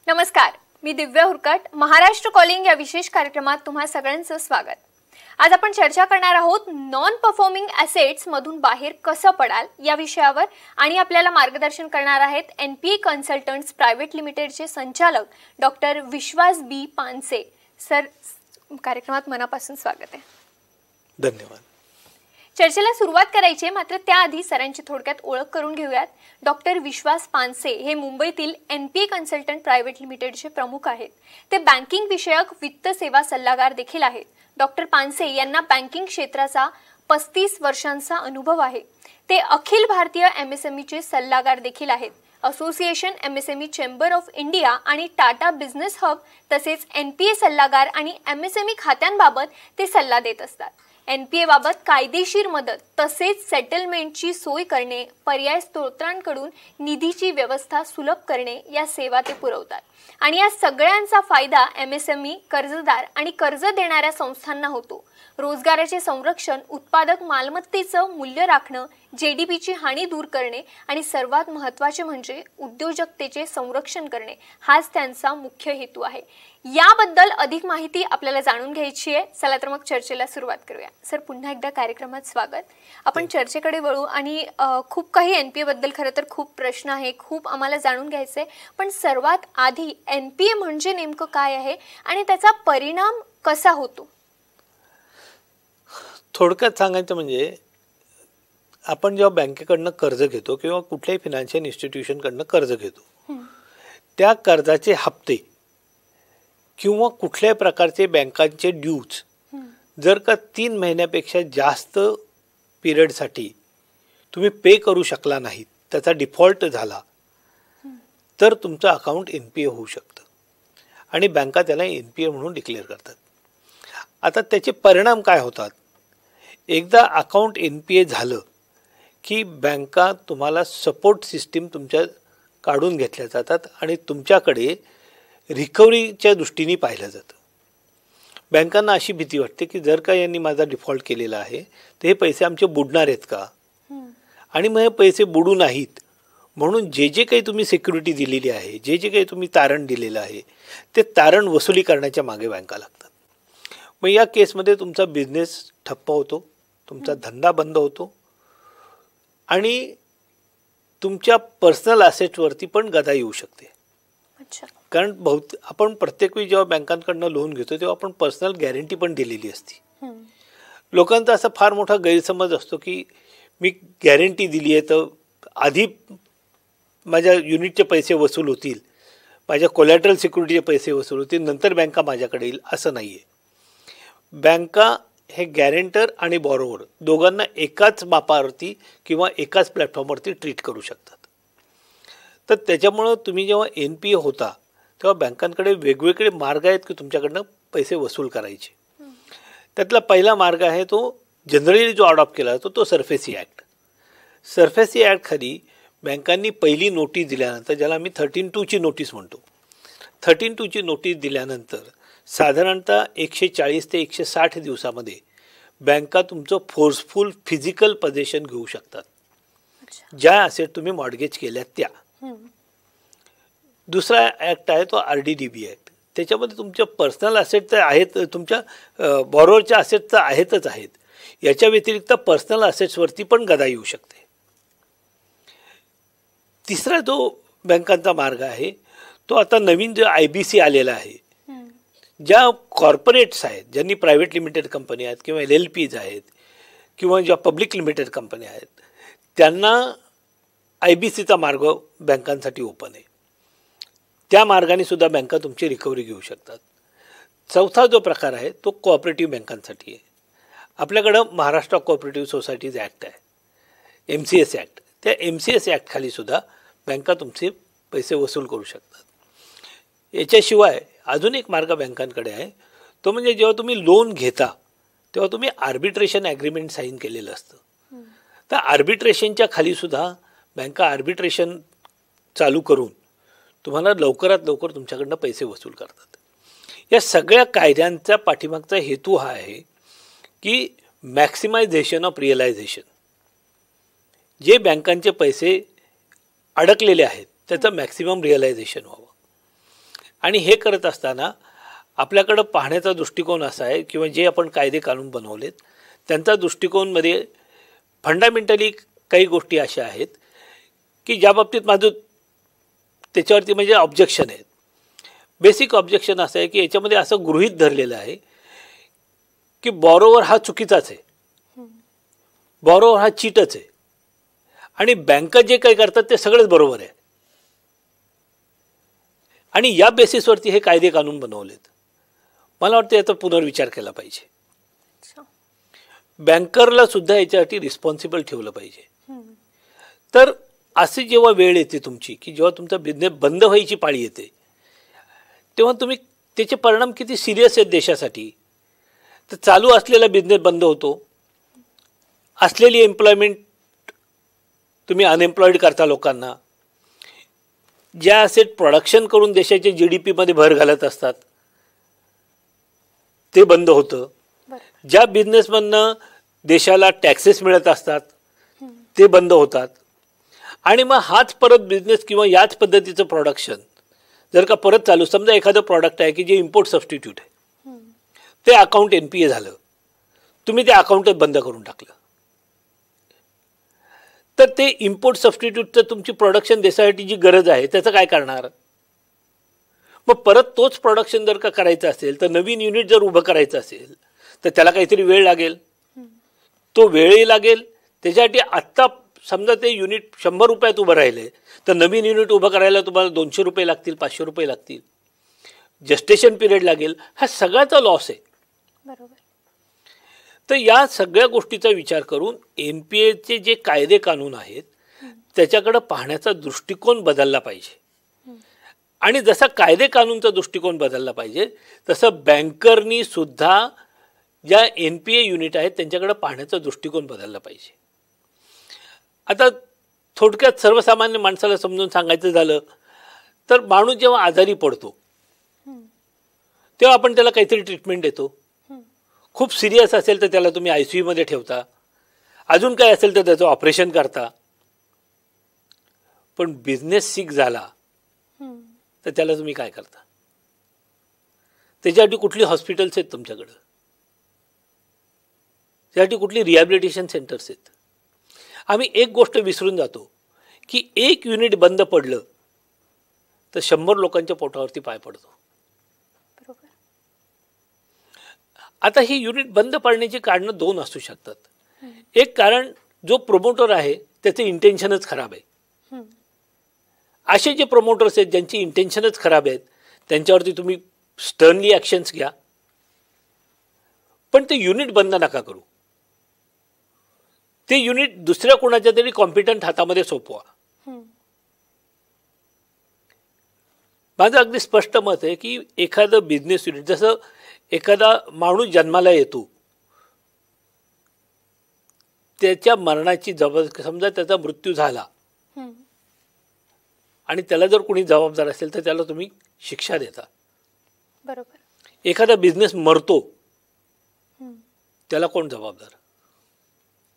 नमस्कार, मी दिव्या हुरकट. महाराष्ट्र कॉलिंग या विशेष कार्यक्रमात तुम्हा सगळ्यांचं स्वागत. आज आपण चर्चा करणार आहोत नॉन परफॉर्मिंग ॲसेट्स मधून बाहेर कसं पडाल या विषयावर आणि आपल्याला मार्गदर्शन करणार आहेत एनपीए कन्सल्टंट्स प्रायव्हेट लिमिटेडचे संचालक डॉक्टर विश्वास बी पानसे सर. कार्यक्रमात मनापासून स्वागत आहे. धन्यवाद. चर्चेला सुरुवात करायची, मात्र त्याआधी सरांची थोडक्यात ओळख करून घेऊयात. डॉक्टर विश्वास पानसे हे मुंबईतील एनपीए कन्सल्टंट प्रायव्हेट लिमिटेडचे प्रमुख आहेत. ते बँकिंग विषयक वित्त सेवा सल्लागार देखील आहेत. डॉक्टर पानसे यांना बँकिंग क्षेत्राचा 35 वर्षांचा अनुभव आहे. ते अखिल भारतीय एमएसएमईचे सल्लागार देखील आहेत. Association MSME chamber of India आणि टाटा बिझनेस हब तसेच एनपीए सल्लागार आणि एमएसएमई खात्यांबाबत ते सल्ला देत असतात. एनपीए बाबत कायदेशीर मदत तसेच सेटलमेंटची सोय करणे, पर्याय स्त्रोतांकडून निधीची व्यवस्था सुलभ करणे या सेवा ते पुरवतात. आणि या सगळ्यांचा फायदा एमएसएमई, कर्जदार आणि कर्ज देणाऱ्या संस्थांना होतो. रोजगाराचे संरक्षण, उत्पादक मालमत्तेचं मूल्य राखणं, जीडीपीची हानी दूर करणे आणि सर्वात महत्त्वाचे म्हणजे उद्योजकतेचे संरक्षण करणे हाच त्यांचा मुख्य हेतू आहे. याबद्दल अधिक माहिती आपल्याला जाणून घ्यायची आहे. चला तर मग चर्चेला सुरुवात करूया. सर, पुन्हा एकदा कार्यक्रमात स्वागत. आपण चर्चेकडे वळू आणि खूप काही एनपीए बद्दल खरं तर खूप प्रश्न आहे, खूप आम्हाला जाणून घ्यायचे. पण सर्वात आधी एनपीए म्हणजे नेमकं काय आहे आणि त्याचा परिणाम कसा होतो? थोडक्यात सांगायचं म्हणजे आपण जेव्हा बँकेकडनं कर्ज घेतो किंवा कुठल्याही फिनान्शियल इन्स्टिट्यूशनकडनं कर्ज घेतो, त्या कर्जाचे हप्ते किंवा कुठल्याही प्रकारचे बँकांचे ड्यूज जर का 3 महिन्यापेक्षा जास्त पिरियडसाठी तुम्ही पे करू शकला नाहीत, त्याचा डिफॉल्ट झाला, तर तुमचं अकाउंट एनपीए होऊ शकतं आणि बँका त्याला एनपीए म्हणून डिक्लेअर करतात. आता त्याचे परिणाम काय होतात? एकदा अकाउंट एनपीए झालं की बँका तुम्हाला सपोर्ट सिस्टीम तुमच्या काढून घेतल्या जातात आणि तुमच्याकडे रिकव्हरीच्या दृष्टीने पाहिलं जातं. बँकांना अशी भीती वाटते की जर का यांनी माझा डिफॉल्ट केलेला आहे तर हे पैसे आमचे बुडणार आहेत का, आणि मग हे पैसे बुडू नाहीत म्हणून जे जे काही तुम्ही सिक्युरिटी दिलेली आहे, जे जे काही तुम्ही तारण दिलेलं आहे, ते तारण वसुली करण्याच्या मागे बँका लागतात. मग या केसमध्ये तुमचा बिझनेस ठप्प होतो, तुमचा धंदा बंद होतो आणि तुमच्या पर्सनल ॲसेट्सवरती पण गदा येऊ शकते. कारण आपण प्रत्येक वेळी जेव्हा बँकांकडनं लोन घेतो तेव्हा आपण पर्सनल गॅरंटी पण दिलेली असते. लोकांचा असा फार मोठा गैरसमज असतो की मी गॅरंटी दिली आहे तर आधी माझ्या युनिटचे पैसे वसूल होतील, माझ्या कोलॅटरल सिक्युरिटीचे पैसे वसूल होतील, नंतर बँका माझ्याकडे येईल, असं नाही आहे. बँका हे गॅरेंटर आणि बॉरोवर दोघांना एकाच मापावरती किंवा एकाच प्लॅटफॉर्मवरती ट्रीट करू शकतात. तर त्याच्यामुळं तुम्ही जेव्हा एनपीए होता तेव्हा बँकांकडे वेगवेगळे मार्ग आहेत की तुमच्याकडनं पैसे वसूल करायचे. त्यातला पहिला मार्ग आहे तो जनरली जो अडॉप्ट केला जातो तो सरफेसी ॲक्ट. सरफेसी ॲक्ट खाली बँकांनी पहिली नोटीस दिल्यानंतर, ज्याला आम्ही 13(2) नोटीस म्हणतो, 13(2) नोटीस दिल्यानंतर साधारणतः 140 ते 160 दिवसामध्ये बँका तुमचं फोर्सफुल फिजिकल पोझेशन घेऊ शकतात, ज्या ॲसेट तुम्ही मॉर्गेज केल्या त्या. दुसरा ॲक्ट आहे तो RDDB ॲक्ट. त्याच्यामध्ये तुमच्या पर्सनल ॲसेट तर आहेत, तुमच्या बॉरोवरच्या ॲसेट तर आहेतच आहेत, याच्या व्यतिरिक्त पर्सनल ॲसेट्सवरती पण गदा येऊ शकते. तिसरा जो बँकांचा मार्ग आहे तो आता नवीन जो IBC आलेला आहे, ज्या कॉर्पोरेट्स आहेत, ज्यांनी प्रायव्हेट लिमिटेड कंपनी आहेत किंवा LLPs आहेत किंवा ज्या पब्लिक लिमिटेड कंपनी आहेत, त्यांना IBCचा मार्ग बँकांसाठी ओपन आहे. त्या मार्गाने सुद्धा बँका तुमची रिकव्हरी घेऊ शकतात. चौथा जो प्रकार आहे तो कोऑपरेटिव्ह बँकांसाठी आहे. आपल्याकडं महाराष्ट्र कोऑपरेटिव्ह सोसायटीज ॲक्ट आहे, MCS ॲक्ट. त्या MCS ॲक्टखाली सुद्धा बँका तुमचे पैसे वसूल करू शकतात. याच्याशिवाय अजून एक मार्ग बँकांकडे आहे, तो म्हणजे जेव्हा तुम्ही लोन घेता तेव्हा तुम्ही आर्बिट्रेशन ॲग्रीमेंट साईन केलेलं असतं. तर आर्बिट्रेशनच्या खालीसुद्धा बँका आर्बिट्रेशन चालू करून तुम्हाला लवकरात लवकर तुमच्याकडनं पैसे वसूल करतात. या सगळ्या कायद्यांचा पाठीमागचा हेतू हा आहे की मॅक्सिमायझेशन ऑफ रिअलायझेशन. जे बँकांचे पैसे अडकलेले आहेत त्याचं मॅक्सिमम रिअलायझेशन व्हावं. आणि हे करत असताना आपल्याकडं पाहण्याचा दृष्टिकोन असा आहे किंवा जे आपण कायदे कानून बनवलेत त्यांचा दृष्टिकोनमध्ये फंडामेंटली काही गोष्टी अशा आहेत की ज्या बाबतीत माझं त्याच्यावरती म्हणजे ऑब्जेक्शन आहेत. बेसिक ऑब्जेक्शन असं आहे की याच्यामध्ये असं गृहीत धरलेलं आहे की बॉरोवर हा चुकीचाच आहे, बॉरोवर हा चीटच आहे आणि बँका जे काही करतात ते सगळंच बरोबर आहे आणि या बेसिसवरती हे कायदे कानून बनवलेत. मला वाटतं याचा पुनर्विचार केला पाहिजे. बँकरला सुद्धा याच्यासाठी रिस्पॉन्सिबल ठेवलं पाहिजे. तर अशी जेव्हा वेळ येते तुमची की जेव्हा तुमचा बिझनेस बंद व्हायची पाळी येते तेव्हा तुम्ही त्याचे परिणाम किती सिरियस आहेत देशासाठी. तर चालू असलेला बिझनेस बंद होतो, असलेली एम्प्लॉयमेंट तुम्ही अनएम्प्लॉईड करता लोकांना, ज्या असेट प्रोडक्शन करून देशाच्या GDPमध्ये भर घालत असतात ते बंद होतं, ज्या बिझनेसमधनं देशाला टॅक्सेस मिळत असतात ते बंद होतात आणि मग हाच परत बिझनेस किंवा याच पद्धतीचं प्रोडक्शन जर का परत चालू, समजा एखादं प्रॉडक्ट आहे की जे इम्पोर्ट सबस्टिट्यूट आहे ते अकाउंट NPA झालं, तुम्ही ते अकाउंटच बंद करून टाकलं, तर ते इम्पोर्ट सबस्टिट्यूटचं तुमची प्रोडक्शन देशासाठी जी गरज आहे त्याचं काय करणार. मग परत तोच प्रोडक्शन जर का करायचं असेल तर नवीन युनिट जर उभं करायचं असेल तर त्याला काहीतरी वेळ लागेल, तो वेळही लागेल. त्याच्यासाठी आत्ता समजा ते युनिट 100 रुपयात उभं राहिले तर नवीन युनिट उभं करायला तुम्हाला 200 रुपये लागतील, 500 रुपये लागतील, जस्टेशन पिरियड लागेल, हा सगळ्याचा लॉस आहे. बरोबर. तर या सगळ्या गोष्टीचा विचार करून NPAचे जे कायदे कानून आहेत त्याच्याकडे पाहण्याचा दृष्टिकोन बदलला पाहिजे आणि जसा कायदे कानूनचा दृष्टिकोन बदलला पाहिजे तसं बँकरनी सुद्धा ज्या NPA युनिट आहेत त्यांच्याकडे पाहण्याचा दृष्टिकोन बदलला पाहिजे. आता थोडक्यात सर्वसामान्य माणसाला समजून सांगायचं झालं तर माणूस जेव्हा आजारी पडतो तेव्हा आपण त्याला काहीतरी ट्रीटमेंट देतो. खूप सिरियस असेल तर त्याला तुम्ही ICU मध्ये ठेवता, अजून काय असेल तर त्याचं ऑपरेशन करता. पण बिझनेस सिक झाला तर त्याला तुम्ही काय करता. त्याच्यासाठी कुठली हॉस्पिटल्स आहेत तुमच्याकडं, त्यासाठी कुठली रिहॅबिलिटेशन सेंटर्स आहेत. आम्ही एक गोष्ट विसरून जातो की एक युनिट बंद पडलं तर 100 लोकांच्या पोटावरती पाय पडतो. आता ही युनिट बंद पडण्याची कारणं 2 असू शकतात. एक कारण जो प्रमोटर आहे त्याचे इंटेन्शनच खराब आहे. असे जे प्रमोटर्स आहेत ज्यांची इंटेन्शनच खराब आहेत त्यांच्यावरती तुम्ही स्टर्नली ॲक्शन्स घ्या, पण ते युनिट बंद नका करू. ते युनिट दुसऱ्या कोणाच्या तरी कॉम्पिटंट हातामध्ये सोपवा. माझं अगदी स्पष्ट मत आहे की एखादं बिझनेस युनिट, जसं एखादा माणूस जन्माला येतो त्याच्या मरणाची जबाबदारी, समजा त्याचा मृत्यू झाला आणि त्याला जर कोणी जबाबदार असेल तर त्याला तुम्ही शिक्षा देता. बरोबर. एखादा बिझनेस मरतो त्याला कोण जबाबदार,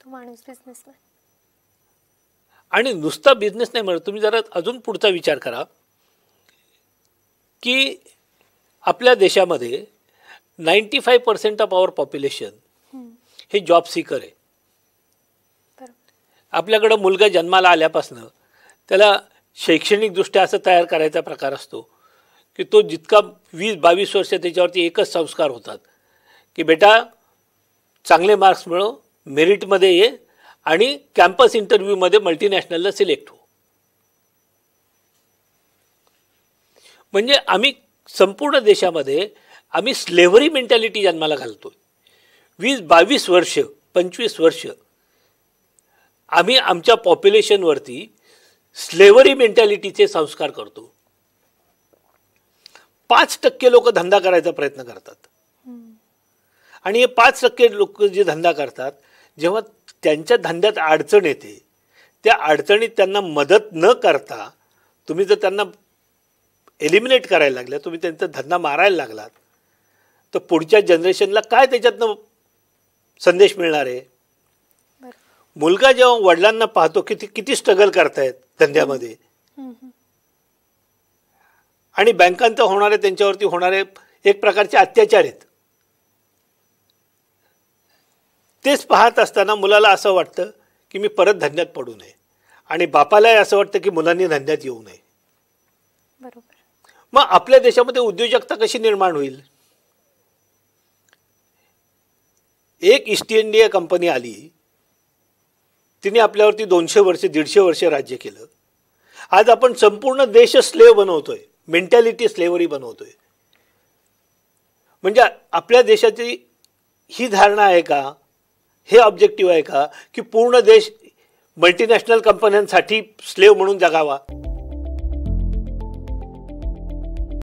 तो माणूस, बिझनेसमॅन. आणि नुसता बिझनेस नाही मरत. तुम्ही जरा अजून पुढचा विचार करा की आपल्या देशामध्ये 95% ऑफ आवर पॉप्युलेशन हे जॉब सीकर आहे. आपल्याकडं मुलगा जन्माला आल्यापासून त्याला शैक्षणिकदृष्ट्या असं तयार करायचा प्रकार असतो की तो जितका 20-22 वर्ष त्याच्यावरती एकच संस्कार होतात की बेटा चांगले मार्क्स मिळव, मेरिटमध्ये ये आणि कॅम्पस इंटरव्ह्यूमध्ये मल्टीनॅशनलला सिलेक्ट हो. म्हणजे आम्ही संपूर्ण देशामध्ये आम्ही स्लेव्हरी मेंटॅलिटी जन्माला घालतोय. 20-22 वर्ष, 25 वर्ष आम्ही आमच्या पॉप्युलेशनवरती स्लेव्हरी मेंटॅलिटीचे संस्कार करतो. 5% लोक धंदा करायचा प्रयत्न करतात आणि हे 5% लोक जे धंदा करतात, जेव्हा त्यांच्या धंद्यात अडचण येते त्या अडचणीत त्यांना मदत न करता तुम्ही जर त्यांना एलिमिनेट करायला लागला, तुम्ही त्यांचा धंदा मारायला लागलात तर पुढच्या जनरेशनला काय त्याच्यातनं संदेश मिळणार आहे. मुलगा जेव्हा वडिलांना पाहतो की ते किती स्ट्रगल करतायत धंद्यामध्ये आणि बँकांचं होणारे त्यांच्यावरती होणारे एक प्रकारचे अत्याचार आहेत. तेच पाहत असताना मुलाला असं वाटतं की मी परत धंद्यात पडू नये, आणि बापालाही असं वाटतं की मुलांनी धंद्यात येऊ नये. बरोबर. मग आपल्या देशामध्ये उद्योजकता कशी निर्माण होईल? एक ईस्ट इंडिया कंपनी आली, तिने आपल्यावरती 200 वर्ष 150 वर्ष राज्य केलं. आज आपण संपूर्ण देश स्लेव्ह बनवतोय, मेंटॅलिटी स्लेव्हरी बनवतोय. म्हणजे आपल्या देशाची ही धारणा आहे का, हे ऑब्जेक्टिव्ह आहे का की पूर्ण देश मल्टीनॅशनल कंपन्यांसाठी स्लेव्ह म्हणून जगावा?